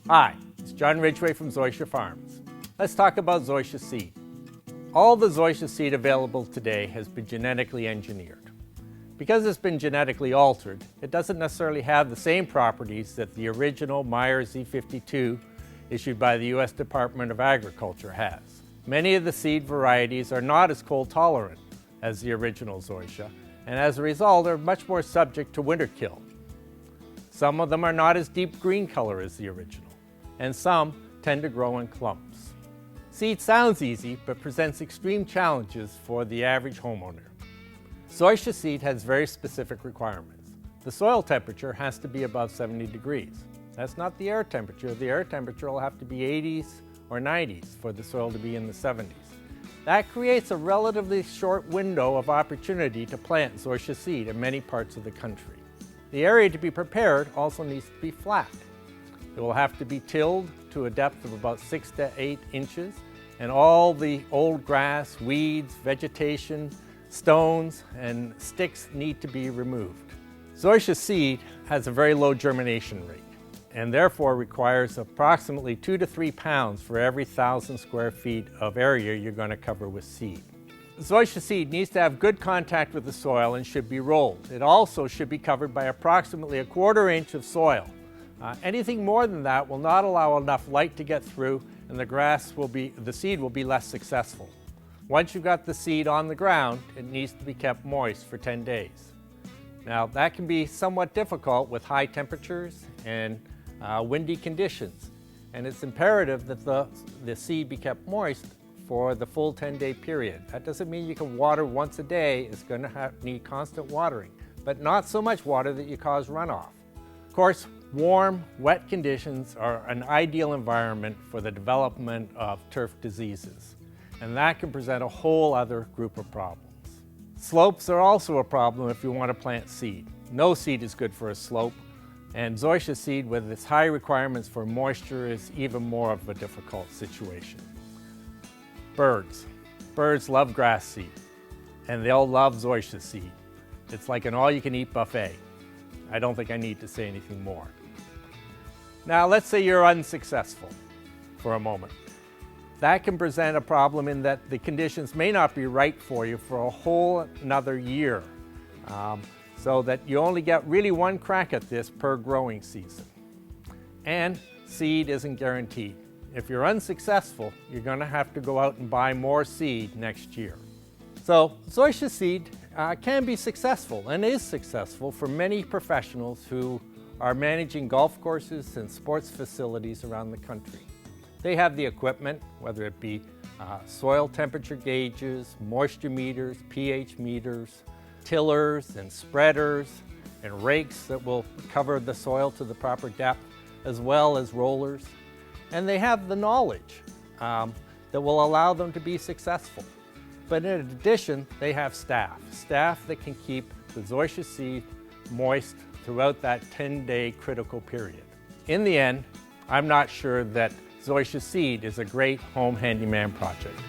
Hi, it's John Ridgway from Zoysia Farms. Let's talk about Zoysia seed. All the Zoysia seed available today has been genetically engineered. Because it's been genetically altered, it doesn't necessarily have the same properties that the original Meyer Z52 issued by the U.S. Department of Agriculture has. Many of the seed varieties are not as cold tolerant as the original Zoysia, and as a result are much more subject to winter kill. Some of them are not as deep green color as the original, and some tend to grow in clumps. Seed sounds easy, but presents extreme challenges for the average homeowner. Zoysia seed has very specific requirements. The soil temperature has to be above 70 degrees. That's not the air temperature. The air temperature will have to be 80s or 90s for the soil to be in the 70s. That creates a relatively short window of opportunity to plant Zoysia seed in many parts of the country. The area to be prepared also needs to be flat. It will have to be tilled to a depth of about 6 to 8 inches, and all the old grass, weeds, vegetation, stones, and sticks need to be removed. Zoysia seed has a very low germination rate, and therefore requires approximately 2 to 3 pounds for every 1,000 square feet of area you're going to cover with seed. Zoysia seed needs to have good contact with the soil and should be rolled. It also should be covered by approximately a 1/4 inch of soil. Anything more than that will not allow enough light to get through, and the seed will be less successful. Once you've got the seed on the ground, it needs to be kept moist for 10 days. Now that can be somewhat difficult with high temperatures and windy conditions, and it's imperative that the seed be kept moist for the full 10-day period. That doesn't mean you can water once a day. It's going to need constant watering, but not so much water that you cause runoff. Of course, warm, wet conditions are an ideal environment for the development of turf diseases, and that can present a whole other group of problems. Slopes are also a problem if you want to plant seed. No seed is good for a slope, and Zoysia seed with its high requirements for moisture is even more of a difficult situation. Birds. Birds love grass seed, and they'll love Zoysia seed. It's like an all-you-can-eat buffet. I don't think I need to say anything more. Now let's say you're unsuccessful for a moment. That can present a problem in that the conditions may not be right for you for a whole another year, so that you only get really one crack at this per growing season. And seed isn't guaranteed. If you're unsuccessful, you're going to have to go out and buy more seed next year. So Zoysia seed can be successful and is successful for many professionals who are managing golf courses and sports facilities around the country. They have the equipment, whether it be soil temperature gauges, moisture meters, pH meters, tillers and spreaders, and rakes that will cover the soil to the proper depth, as well as rollers. And they have the knowledge that will allow them to be successful. But in addition, they have staff that can keep the Zoysia seed moist throughout that 10-day critical period. In the end, I'm not sure that Zoysia seed is a great home handyman project.